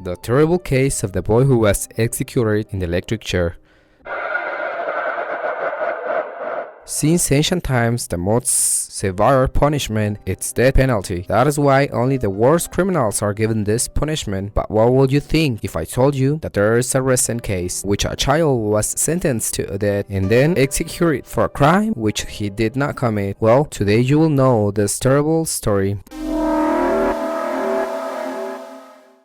The terrible case of the boy who was executed in the electric chair. Since ancient times, the most severe punishment is death penalty. That is why only the worst criminals are given this punishment. But what would you think if I told you that there is a recent case which a child was sentenced to death and then executed for a crime which he did not commit? Well, today you will know this terrible story.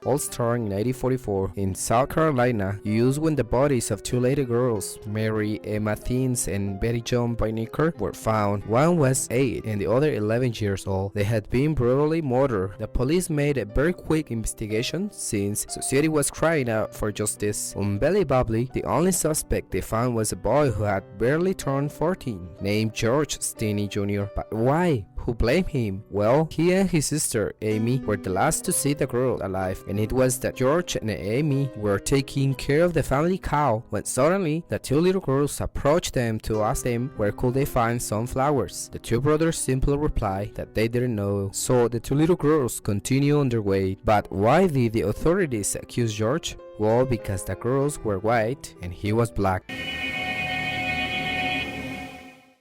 All starting in 1944 in South Carolina, used when the bodies of two little girls, Mary Emma Thames and Betty Joan Biniker, were found. One was 8 and the other 11 years old. They had been brutally murdered. The police made a very quick investigation since society was crying out for justice. Unbelievably, the only suspect they found was a boy who had barely turned 14, named George Stinney Jr. But why? Who blamed him? Well, he and his sister Amy were the last to see the girl alive, and it was that George and Amy were taking care of the family cow when suddenly the two little girls approached them to ask them where could they find some flowers. The two brothers simply replied that they didn't know, so the two little girls continued on their way. But why did the authorities accuse George? Well, because the girls were white and he was black.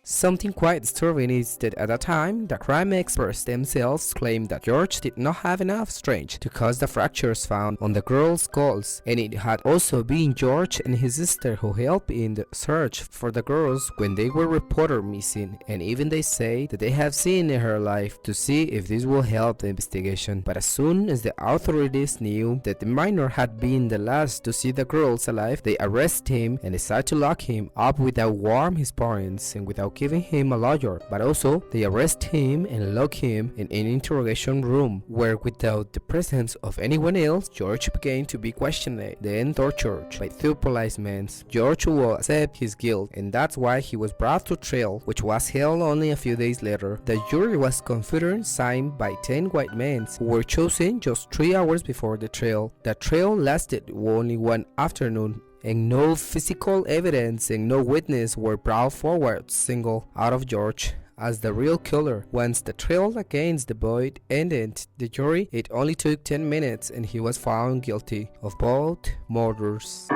Something quite disturbing is that at the time, the crime experts themselves claimed that George did not have enough strength to cause the fractures found on the girls' skulls, and it had also been George and his sister who helped in the search for the girls when they were reported missing, and even they say that they have seen her alive to see if this will help the investigation. But as soon as the authorities knew that the minor had been the last to see the girls alive, they arrested him and decided to lock him up without warning his parents and without giving him a lawyer. But also, they arrest him and lock him in an interrogation room where, without the presence of anyone else, George began to be questioned, then tortured by two policemen. George will accept his guilt, and that's why he was brought to trial, which was held only a few days later. The jury was confirmed, signed by 10 white men who were chosen just 3 hours before the trial. The trial lasted only one afternoon, and no physical evidence and no witness were brought forward to single out of George as the real killer. Once the trial against the boy ended, the jury, it only took 10 minutes and he was found guilty of both murders.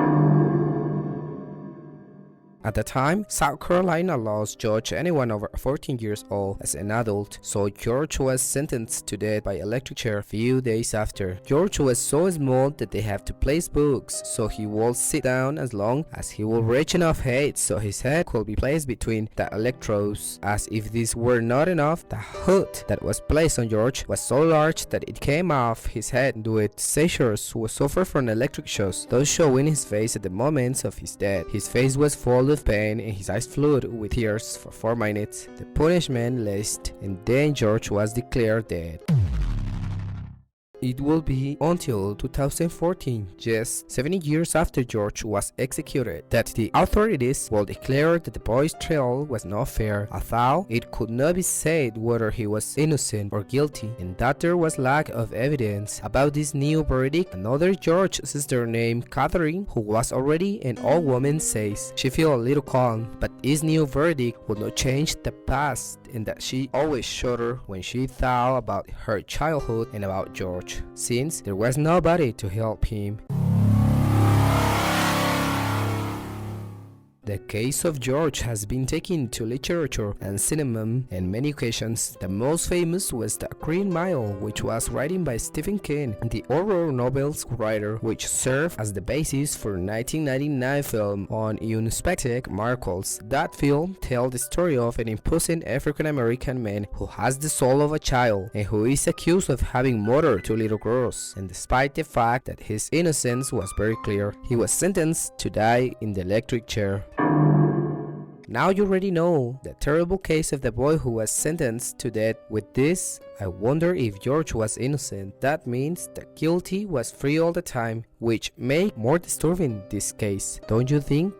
At the time, South Carolina laws judge anyone over 14 years old as an adult, so George was sentenced to death by electric chair a few days after. George was so small that they have to place books so he would sit down as long as he would reach enough height so his head could be placed between the electrodes. As if this were not enough, the hood that was placed on George was so large that it came off his head due to seizures who suffered from electric shocks, those showing his face at the moments of his death. His face was full of pain and his eyes flowed with tears for 4 minutes. The punishment lasted, and then George was declared dead. It will be until 2014, just 70 years after George was executed, that the authorities will declare that the boy's trial was not fair, although it could not be said whether he was innocent or guilty, and that there was lack of evidence. About this new verdict, another George's sister named Catherine, who was already an old woman, says she felt a little calm, but this new verdict would not change the past, and that she always shuddered when she thought about her childhood and about George, since there was nobody to help him. The case of George has been taken to literature and cinema on many occasions. The most famous was The Green Mile, which was written by Stephen King, the horror novel's writer, which served as the basis for 1999 film on Unexpected Miracles. That film tells the story of an imposing African-American man who has the soul of a child and who is accused of having murdered 2 little girls. And despite the fact that his innocence was very clear, he was sentenced to die in the electric chair. Now you already know the terrible case of the boy who was sentenced to death. With this, I wonder if George was innocent. That means the guilty was free all the time, which make more disturbing this case, don't you think?